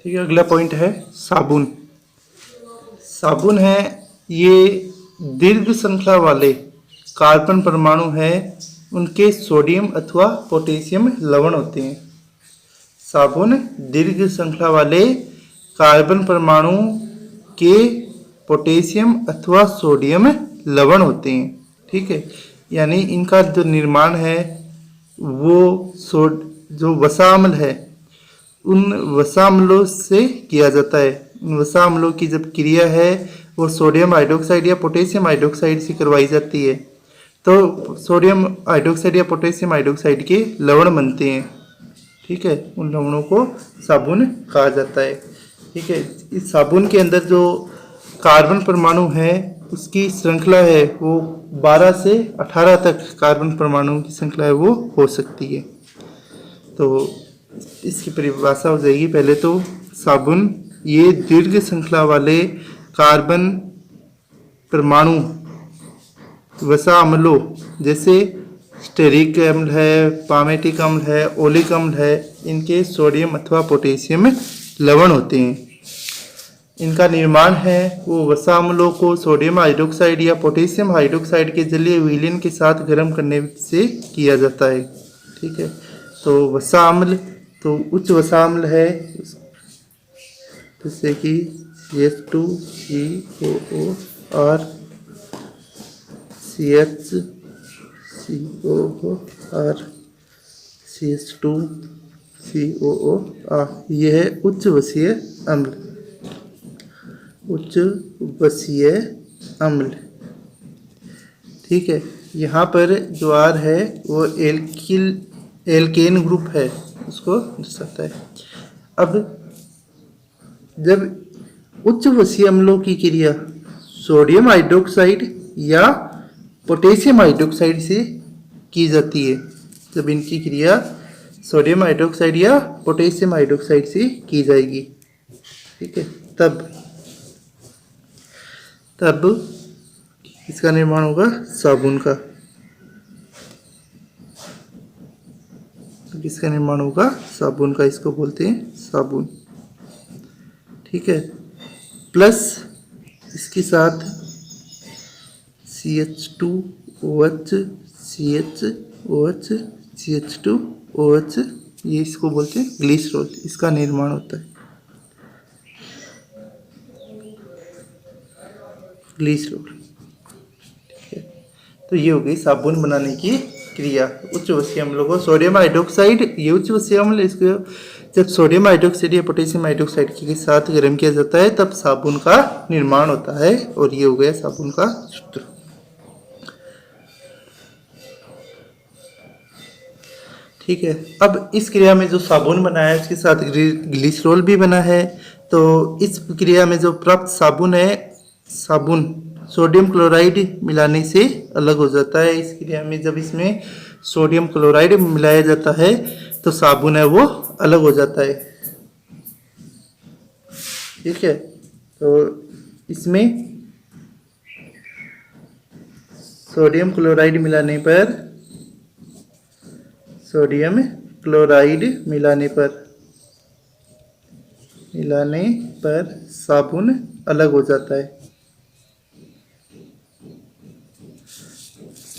ठीक है, अगला पॉइंट है साबुन। साबुन है ये दीर्घ श्रृंखला वाले कार्बन परमाणु हैं, उनके सोडियम अथवा पोटेशियम लवण होते हैं। साबुन दीर्घ श्रृंखला वाले कार्बन परमाणु के पोटेशियम अथवा सोडियम लवण होते हैं। ठीक है, यानी इनका जो निर्माण है वो जो वसा अम्ल है उन वसा अम्लों से किया जाता है। उन वसा अम्लों की जब क्रिया है वो सोडियम हाइड्रोक्साइड या पोटेशियम हाइड्रोक्साइड से करवाई जाती है, तो सोडियम हाइड्रोक्साइड या पोटेशियम हाइड्रोक्साइड के लवण बनते हैं। ठीक है, उन लवणों को साबुन कहा जाता है। ठीक है, इस साबुन के अंदर जो कार्बन परमाणु है उसकी श्रृंखला है वो 12 से 18 तक कार्बन परमाणुओं की श्रृंखला है वो हो सकती है। तो इसकी परिभाषा हो जाएगी। पहले तो साबुन ये दीर्घ श्रृंखला वाले कार्बन परमाणु वसा अम्लों जैसे स्टेरिक अम्ल है, पामेटिक अम्ल है, ओलिक अम्ल है, इनके सोडियम अथवा पोटेशियम लवण होते हैं। इनका निर्माण है वो वसा अम्लों को सोडियम हाइड्रोक्साइड या पोटेशियम हाइड्रोक्साइड के जलीय विलयन के साथ गर्म करने से किया जाता है। ठीक है, तो वसा अम्ल तो उच्च वसा अम्ल है जैसे कि CH2COO और CHCOO और CH2COO यह है उच्च वसीय अम्ल। उच्च वसीय अम्ल। ठीक है, यहाँ पर जो R है वो एल्केन ग्रुप है, उसको दर्शाता है। अब जब उच्च वसीय अम्लों की क्रिया सोडियम हाइड्रोक्साइड या पोटेशियम हाइड्रोक्साइड से की जाती है, जब इनकी क्रिया सोडियम हाइड्रोक्साइड या पोटेशियम हाइड्रोक्साइड से की जाएगी, ठीक है, तब इसका निर्माण होगा साबुन का। इसका निर्माण होगा साबुन का, इसको बोलते हैं साबुन। ठीक है, प्लस इसके साथ CH2OH CHOH CH2OH ये इसको बोलते हैं ग्लिसरॉल, इसका निर्माण होता है ग्लिसरॉल। ठीक है, तो ये हो गई साबुन बनाने की क्रिया। उच्च वसीय अम्लों को सोडियम हाइड्रोक्साइड, ये उच्च वसीय अम्ल, इसको जब सोडियम हाइड्रोक्साइड या पोटेशियम हाइड्रोक्साइड के साथ गर्म किया जाता है तब साबुन का निर्माण होता है, और ये हो गया साबुन का सूत्र। ठीक है, अब इस क्रिया में जो साबुन बना है उसके साथ ग्लिसरॉल भी बना है, तो इस क्रिया में जो प्राप्त साबुन है, साबुन सोडियम क्लोराइड मिलाने से अलग हो जाता है। इस क्रिया में जब इसमें सोडियम क्लोराइड मिलाया जाता है तो साबुन है वो अलग हो जाता है। ठीक है, तो इसमें सोडियम क्लोराइड मिलाने पर साबुन अलग हो जाता है।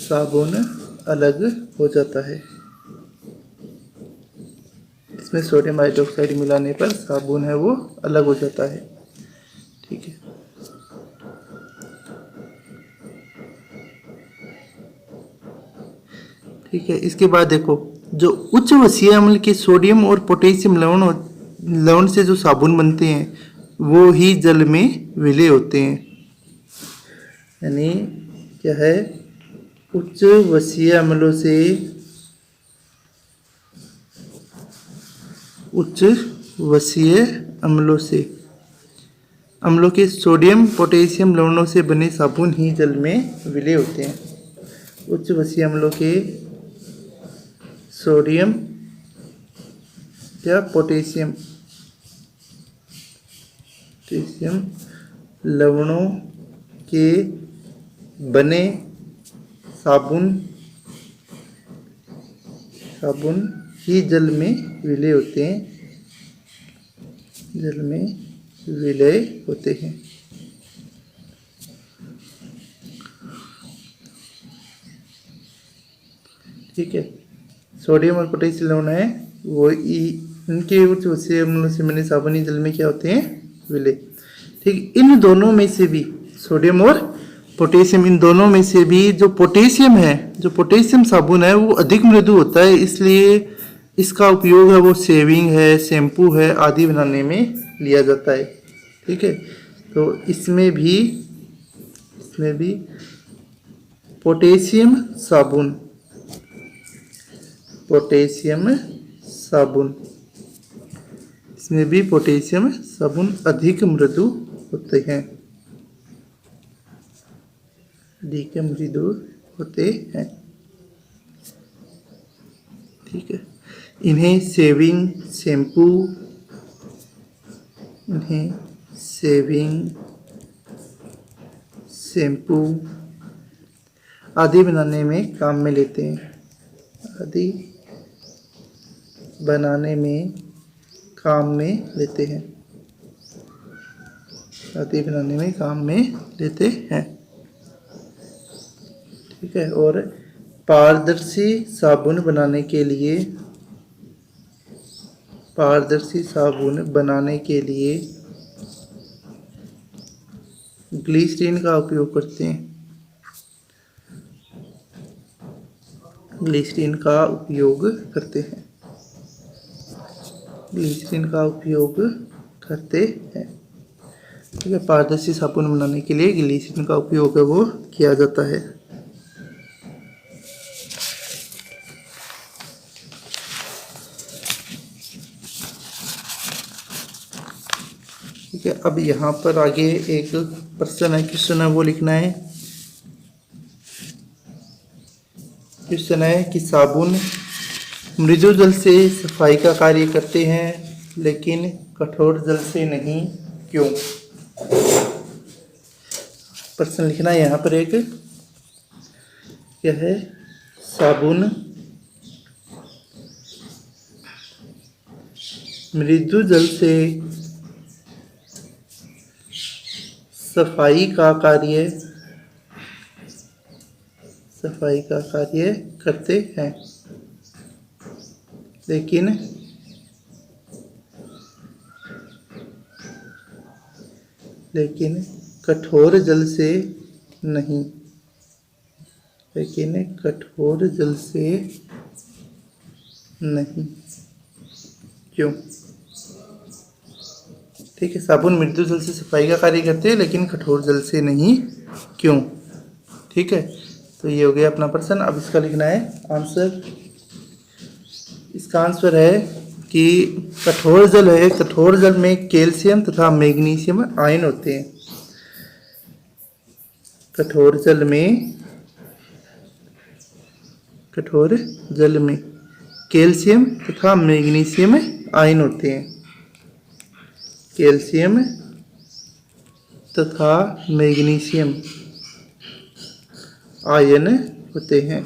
साबुन अलग हो जाता है, इसमें सोडियम हाइड्रोक्साइड मिलाने पर साबुन है वो अलग हो जाता है। ठीक है, ठीक है, इसके बाद देखो जो उच्च वसीय अम्ल के सोडियम और पोटेशियम लवण से जो साबुन बनते हैं वो ही जल में विलय होते हैं। यानी क्या है, उच्च वसीय अम्लों से अम्लों के सोडियम पोटेशियम लवणों से बने साबुन ही जल में विलय होते हैं। उच्च वसीय अम्लों के सोडियम या पोटेशियम लवणों के बने साबुन ही जल में विलय होते हैं। जल में विलय होते हैं। ठीक है, सोडियम और पोटेशियम लवण है वो इनके उच्च वसीय अम्लों से बने साबुनी जल में क्या होते हैं, विलय। ठीक, इन दोनों में से भी सोडियम और पोटेशियम, इन दोनों में से भी जो पोटेशियम है, जो पोटेशियम साबुन है वो अधिक मृदु होता है, इसलिए इसका उपयोग है वो शेविंग है, शैम्पू है आदि बनाने में लिया जाता है। ठीक है, तो इसमें भी पोटेशियम साबुन इसमें भी पोटेशियम साबुन अधिक मृदु होते हैं, ठीक है, इन्हें शेविंग शैम्पू आदि बनाने में काम में लेते हैं, ठीक है। और पारदर्शी साबुन बनाने के लिए ग्लिसरीन का उपयोग करते हैं, ग्लिसरीन का उपयोग करते हैं। ठीक है, पारदर्शी साबुन बनाने के लिए ग्लिसरीन का उपयोग है वो किया जाता है। ठीक है, अब यहाँ पर आगे एक क्वेश्चन है वो लिखना है। क्वेश्चन है कि साबुन मृदु जल से सफाई का कार्य करते हैं लेकिन कठोर जल से नहीं, क्यों? प्रश्न लिखना है यहाँ पर एक, क्या है, साबुन मृदु जल से सफाई का कार्य करते हैं लेकिन कठोर जल से नहीं, क्यों? ठीक है, साबुन मृदु जल से सफाई का कार्य करते हैं लेकिन कठोर जल से नहीं, क्यों? ठीक है, तो ये हो गया अपना प्रश्न। अब इसका लिखना है आंसर। इसका आंसर है कि कठोर जल में कैल्शियम तथा मैग्नीशियम आयन होते हैं। कठोर जल में कैल्शियम तथा मैग्नीशियम आयन होते हैं, कैल्शियम तथा मैग्नीशियम आयन होते हैं।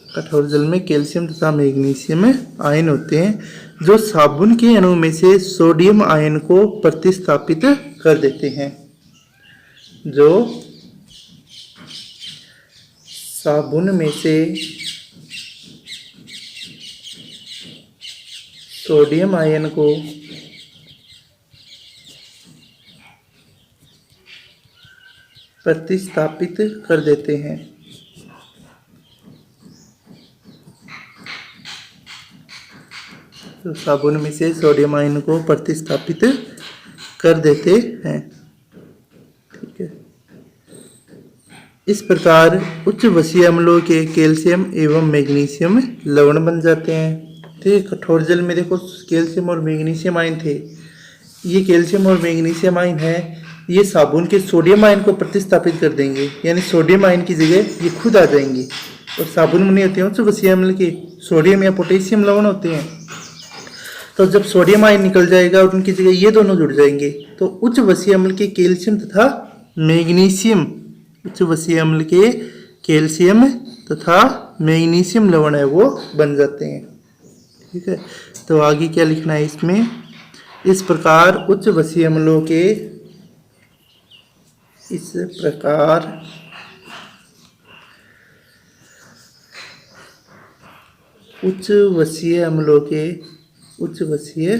कठोर जल में कैल्शियम तथा मैग्नीशियम आयन होते हैं जो साबुन के अणु में से सोडियम आयन को प्रतिस्थापित कर देते हैं। जो साबुन में से सोडियम आयन को प्रतिस्थापित कर देते हैं। तो साबुन में से सोडियम आयन को प्रतिस्थापित कर देते हैं। ठीक है, इस प्रकार उच्च वसीय अम्लों के कैल्शियम एवं मैग्नीशियम लवण बन जाते हैं। ठीक, कठोर जल में देखो कैल्शियम और मैग्नीशियम आयन थे, ये कैल्शियम और मैग्नीशियम आयन है, ये साबुन के सोडियम आयन को प्रतिस्थापित कर देंगे, यानी सोडियम आयन की जगह ये खुद आ जाएंगे। और साबुन में नहीं होते हैं उच्च वसीय अम्ल के सोडियम या पोटेशियम लवण होते हैं। तो जब सोडियम आयन निकल जाएगा और उनकी जगह ये दोनों जुड़ जाएंगे तो उच्च वसीय अम्ल के कैल्शियम तथा मैग्नीशियम, उच्च वसीय अम्ल के कैल्शियम तथा मैग्नीशियम लवण है वो बन जाते हैं। ठीक है, तो आगे क्या लिखना है इसमें, इस प्रकार उच्च वसीय अम्लों के उच्च वसीय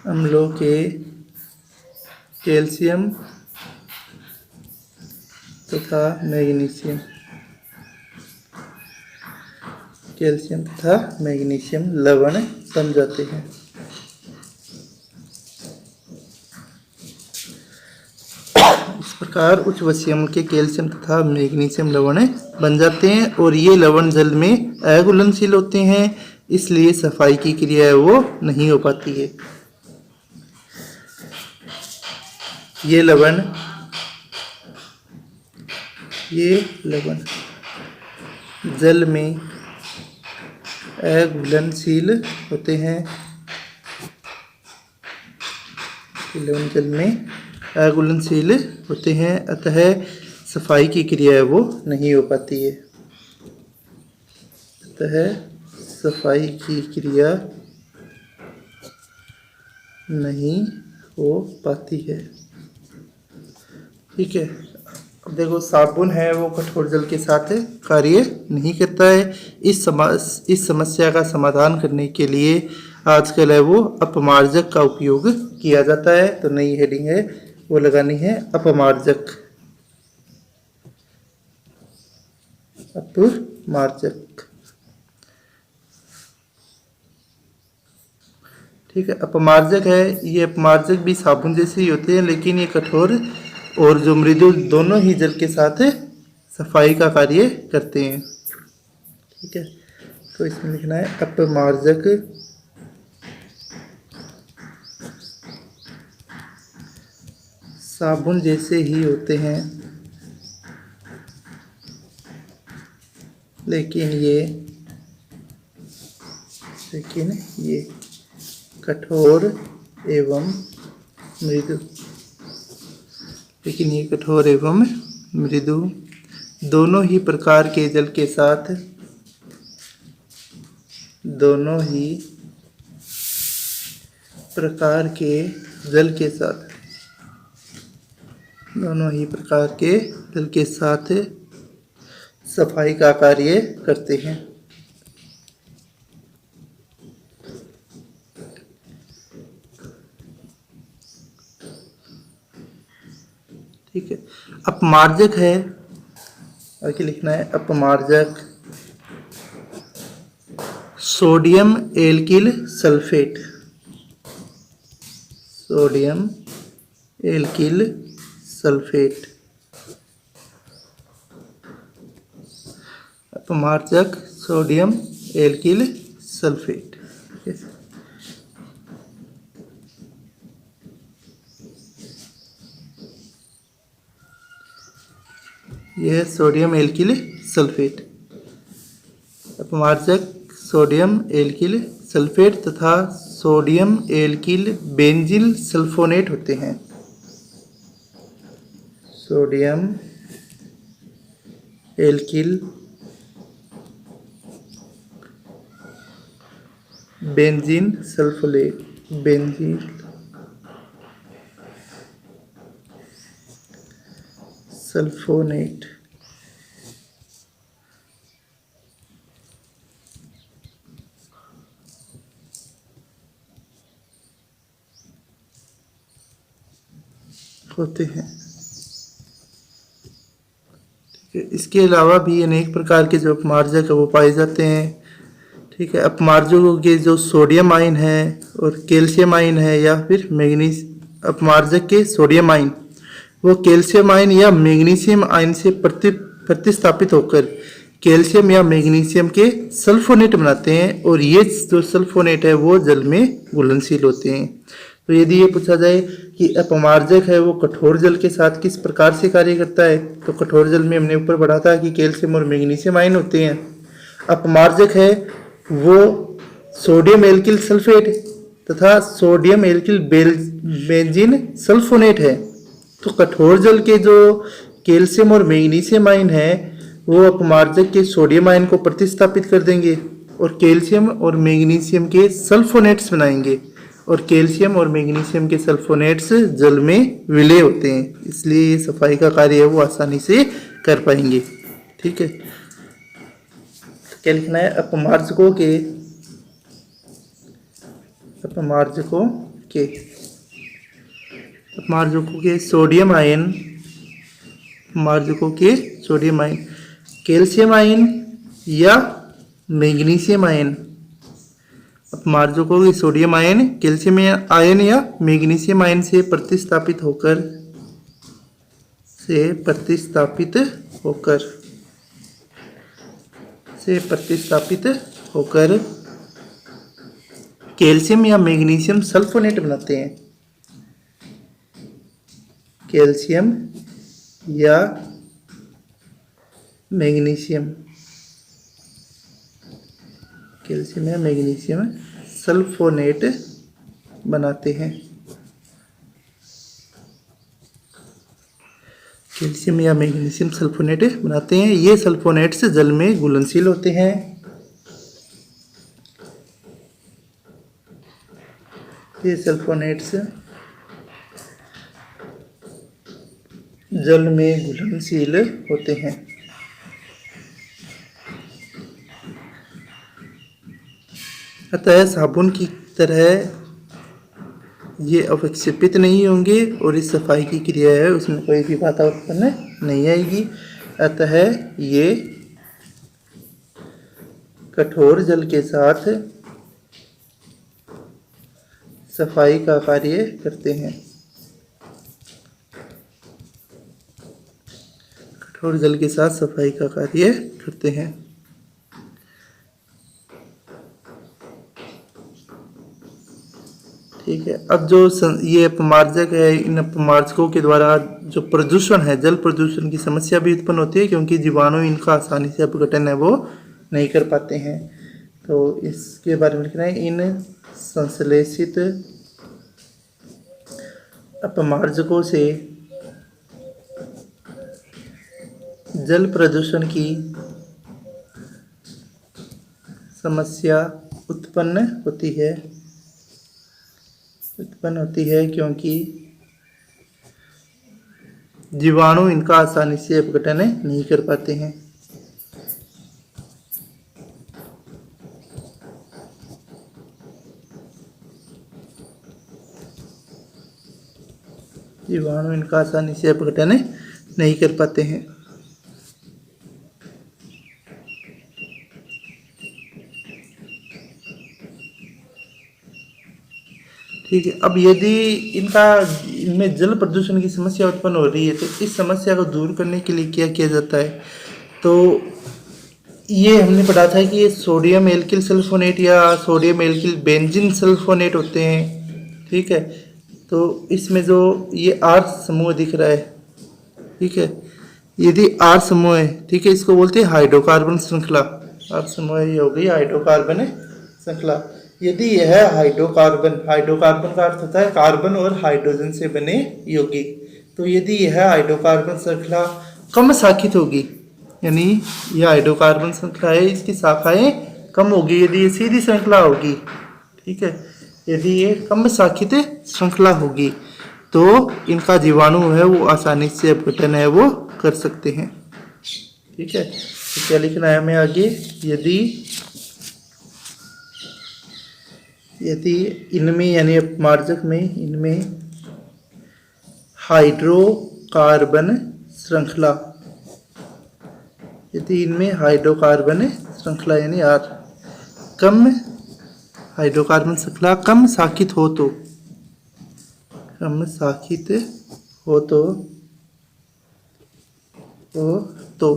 अम्लों के कैल्शियम तथा मैग्नीशियम लवण बन जाते हैं। इस प्रकार उच्च वसीय अम्ल के कैल्शियम तथा मैग्नीशियम लवण बन जाते हैं और ये लवण जल में अघुलनशील होते हैं, इसलिए सफाई की क्रिया वो नहीं हो पाती है। ये लवण जल में अघुलनशील होते हैं, अतः सफाई की क्रिया वो नहीं हो पाती है। ठीक है। अब देखो साबुन है वो कठोर जल के साथ कार्य नहीं करता है। इस समस्या का समाधान करने के लिए आजकल है वो अपमार्जक का उपयोग किया जाता है। तो नई हेडिंग है वो लगानी है अपमार्जक। ठीक है। अपमार्जक है, ये अपमार्जक भी साबुन जैसे ही होते हैं, लेकिन ये कठोर और जो मृदु दोनों ही जल के साथ सफाई का कार्य करते हैं। ठीक है। तो इसमें लिखना है अपमार्जक साबुन जैसे ही होते हैं, लेकिन ये कठोर एवं मृदु दोनों ही प्रकार के जल के साथ सफाई का कार्य करते हैं। ठीक है। अपमार्जक है, आगे लिखना है अपमार्जक सोडियम एल्किल सल्फेट। अपमार्जक सोडियम एल्किल सल्फेट। यह सोडियम एल्किल सल्फेट, अपमार्जक सोडियम एल्किल सल्फेट तथा सोडियम एल्किल बेंजील सल्फोनेट होते हैं। सोडियम एल्किल बेंजीन सल्फोनेट होते हैं। ठीक है। इसके अलावा भी अनेक प्रकार के जो अपमार्जक है वो पाए जाते हैं। ठीक है। अपमार्जकों के जो सोडियम आयन है और कैल्शियम आयन है या फिर अपमार्जक के सोडियम आयन वो कैल्शियम आयन या मैग्नीशियम आयन से प्रतिस्थापित होकर कैल्शियम या मैग्नीशियम के सल्फोनेट बनाते हैं और ये जो सल्फोनेट है वो जल में घुलनशील होते हैं। तो यदि ये पूछा जाए कि अपमार्जक है वो कठोर जल के साथ किस प्रकार से कार्य करता है, तो कठोर जल में हमने ऊपर पढ़ा था कि कैल्शियम और मैग्नीशियम आयन होते हैं। अपमार्जक है वो सोडियम एल्किल सल्फेट तथा सोडियम एल्किल बेंजीन सल्फोनेट है। तो कठोर जल के जो कैल्शियम और मैग्नीशियम आयन है वो अपमार्जक के सोडियम आयन को प्रतिस्थापित कर देंगे और कैल्शियम और मैग्नीशियम के सल्फोनेट्स बनाएंगे, और कैल्शियम और मैग्नीशियम के सल्फोनेट्स जल में विलय होते हैं, इसलिए ये सफाई का कार्य है वो आसानी से कर पाएंगे। ठीक है, तो क्या लिखना है, अपमार्जकों के सोडियम आयन, अपमार्जकों के सोडियम आयन, कैल्शियम आयन या मैग्नीशियम आयन, अपमार्जकों के सोडियम आयन, कैल्शियम आयन या मैग्नीशियम आयन से प्रतिस्थापित होकर कैल्शियम या मैग्नीशियम सल्फोनेट बनाते हैं। कैल्शियम या मैग्नीशियम सल्फोनेट बनाते हैं। कैल्शियम या मैग्नीशियम सल्फोनेट बनाते हैं। ये सल्फोनेट्स जल में घुलनशील होते हैं। ये सल्फोनेट्स जल में घुलनशील होते हैं। अतः साबुन की तरह ये अवक्षेपित नहीं होंगे और इस सफाई की क्रिया है उसमें कोई भी बाधा उत्पन्न नहीं आएगी। अतः ये कठोर जल के साथ सफाई का कार्य करते हैं। कठोर जल के साथ सफाई का कार्य करते हैं। ठीक है, अब जो ये अपमार्जक है, इन अपमार्जकों के द्वारा जो प्रदूषण है, जल प्रदूषण की समस्या भी उत्पन्न होती है, क्योंकि जीवाणु इनका आसानी से अपघटन है वो नहीं कर पाते हैं। तो इसके बारे में लिखना है, इन संश्लेषित अपमार्जकों से जल प्रदूषण की समस्या उत्पन्न होती है क्योंकि जीवाणु इनका आसानी से अपघटन नहीं कर पाते हैं। जीवाणु इनका आसानी से अपघटन नहीं कर पाते हैं। ठीक है, अब यदि इनमें जल प्रदूषण की समस्या उत्पन्न हो रही है तो इस समस्या को दूर करने के लिए क्या किया जाता है। तो ये हमने पढ़ा था कि ये सोडियम एल्किल सल्फोनेट या सोडियम एल्किल बेंजीन सल्फोनेट होते हैं। ठीक है, तो इसमें जो ये R समूह दिख रहा है, ठीक है, यदि R समूह है, ठीक है, इसको बोलते हैं हाइड्रोकार्बन श्रृंखला। R समूह ये हो गई हाइड्रोकार्बन श्रृंखला। यदि यह हाइड्रोकार्बन का अर्थ होता है कार्बन और हाइड्रोजन से बने यौगिक, तो यदि यह हाइड्रोकार्बन श्रृंखला कम शाखित होगी, यानी यह हाइड्रोकार्बन श्रृंखला है, इसकी शाखाएं कम होगी यदि ये सीधी श्रृंखला होगी। ठीक है, यदि ये कम शाखित श्रृंखला होगी तो इनका जीवाणु है वो आसानी से अपघटन है वो कर सकते हैं। ठीक है, तो क्या लिखना है हमें आगे, यदि इनमें यानी अपमार्जक में इनमें हाइड्रोकार्बन श्रृंखला, यदि इनमें हाइड्रोकार्बन श्रृंखला यानी R कम हाइड्रोकार्बन श्रृंखला कम शाखित हो तो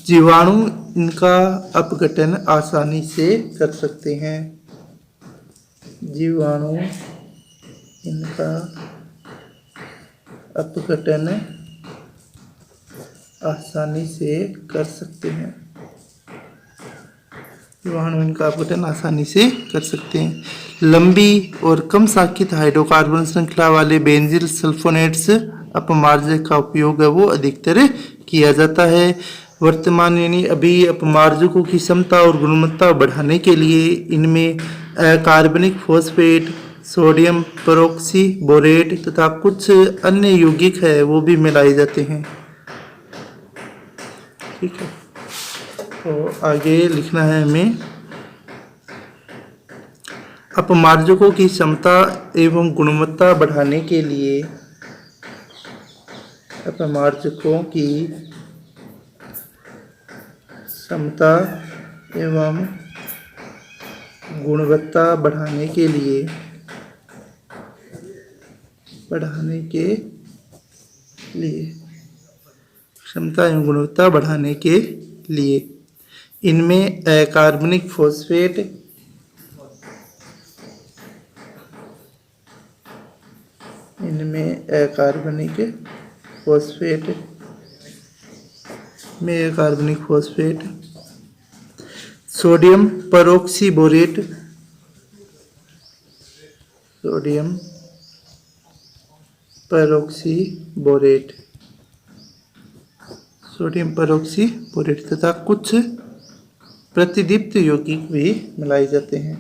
जीवाणु इनका अपघटन आसानी से कर सकते हैं। जीवाणु इनका अपघटन आसानी से कर सकते हैं। जीवाणु इनका अपघटन आसानी से कर सकते हैं। लंबी और कम शाखित हाइड्रोकार्बन श्रृंखला वाले बेंजीन सल्फोनेट्स अपमार्जक का उपयोग है वो अधिकतर किया जाता है। वर्तमान यानी अभी अपमार्जकों की क्षमता और गुणवत्ता बढ़ाने के लिए इनमें कार्बनिक फॉस्फेट, सोडियम पेरोक्सी बोरेट तथा कुछ अन्य यौगिक है वो भी मिलाए जाते हैं। ठीक है, तो आगे लिखना है हमें अपमार्जकों की क्षमता एवं गुणवत्ता बढ़ाने के लिए अपमार्जकों की क्षमता एवं गुणवत्ता बढ़ाने के लिए क्षमता एवं गुणवत्ता बढ़ाने के लिए इनमें कार्बनिक फॉस्फेट, कार्बनिक फॉस्फेट, सोडियम पेरोक्सीबोरेट, तथा कुछ प्रतिदीप्त यौगिक भी मिलाए जाते हैं।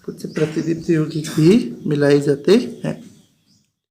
कुछ प्रतिदीप्त यौगिक भी मिलाए जाते हैं।